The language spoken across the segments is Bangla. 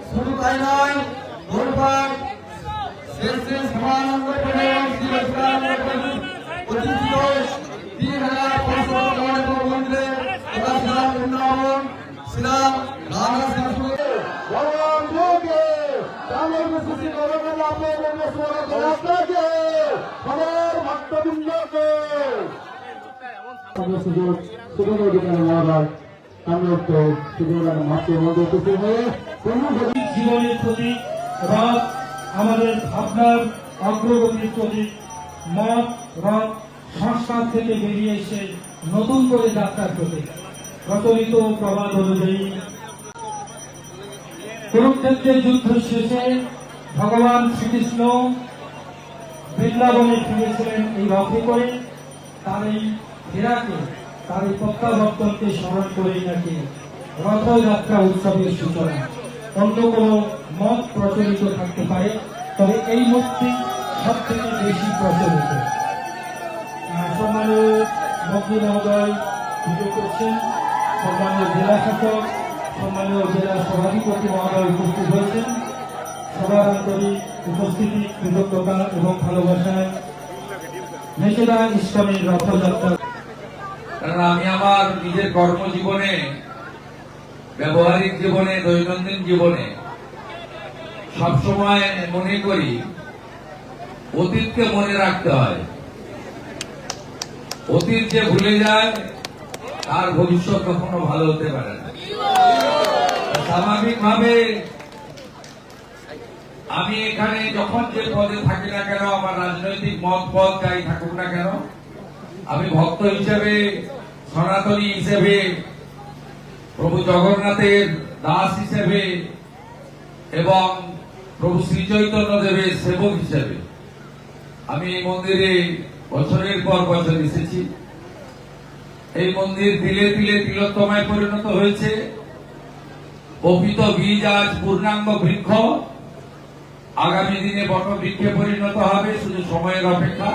শুধু তাই নয়, ধন্যবাদ শ্রী সমানন্দ উন্নয়ন শ্রীরাম জীবনের প্রতি রথ আমাদের ভাবনার অগ্রগতির প্রতি মত রথ সংস্কার থেকে বেরিয়ে এসে নতুন করে যাত্রার প্রতি প্রচলিত প্রবাদ অনুযায়ী কুরুক্ষেত্রের যুদ্ধ শেষে ভগবান শ্রীকৃষ্ণ বৃন্দাবনে ফিরেছিলেন এই রথে করে। তার এই ফেরাকে, তার এই প্রত্যাবর্তনকে স্মরণ করেই নাকি রথযাত্রা উৎসবের সূচনা। অন্য কোনো মত প্রচলিত থাকতে পারে, তবে এই মতটি সব থেকে বেশি প্রচলিত। সম্মানীয় মন্ত্রী মহোদয় পুজো করছেন, সম্মানীয় জেলা শাসক, সম্মানীয় জেলা সভাধিপতি মহোদয় উপস্থিত হয়েছেন। সবার আন্তরিক উপস্থিতি, কৃতজ্ঞতা এবং ভালোবাসায় মেচেদা ইসলামের রথযাত্রা। কারণ আমি আমার নিজের কর্মজীবনে, ব্যবহারিক জীবনে, দৈনন্দিন জীবনে সবসময় মনে করি অতীতকে মনে রাখতে হয়। অতীত যে ভুলে যায় তার ভবিষ্যৎ কখনো ভালো হতে পারে না। স্বাভাবিকভাবে আমি এখানে যখন যে পদে থাকি না কেন, আমার রাজনৈতিক মত পদ যাই থাকুক না কেন, আমি ভক্ত হিসেবে, সনাতনী হিসেবে, প্রভু জগন্নাথের দাস হিসেবে এবং প্রভু শ্রী চৈতন্য দেবের সেবক হিসেবে আমি এই মন্দিরে বছরের পর বছর এসেছি। এই মন্দির ধীরে ধীরে তিলোত্তমায় পরিণত হয়েছে। প্রকৃত বীজ আজ পূর্ণাঙ্গ বৃক্ষ, আগামী দিনে বটবৃক্ষে পরিণত হবে, শুধু সময়ের অপেক্ষা।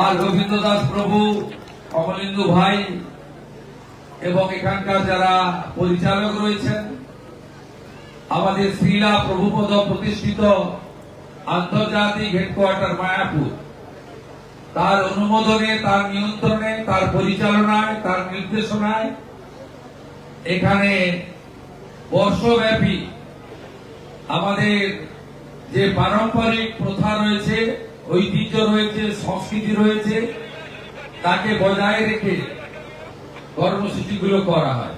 আর গোবিন্দ দাস প্রভু, কমলেন্দু ভাই এবং এখানকার যারা পরিচালক রয়েছেন, আমাদের শ্রীলা প্রভুপদ প্রতিষ্ঠিত আন্তর্জাতিক হেডকোয়ার্টার মায়াপুর, তার অনুমোদনে, তার নিয়ন্ত্রণে, তার পরিচালনায়, তার নির্দেশনায় এখানে বর্ষব্যাপী আমাদের যে পারম্পরিক প্রথা রয়েছে, ঐতিহ্য রয়েছে, সংস্কৃতি রয়েছে, তাকে বজায় রেখে কর্মসূচিগুলো করা হয়।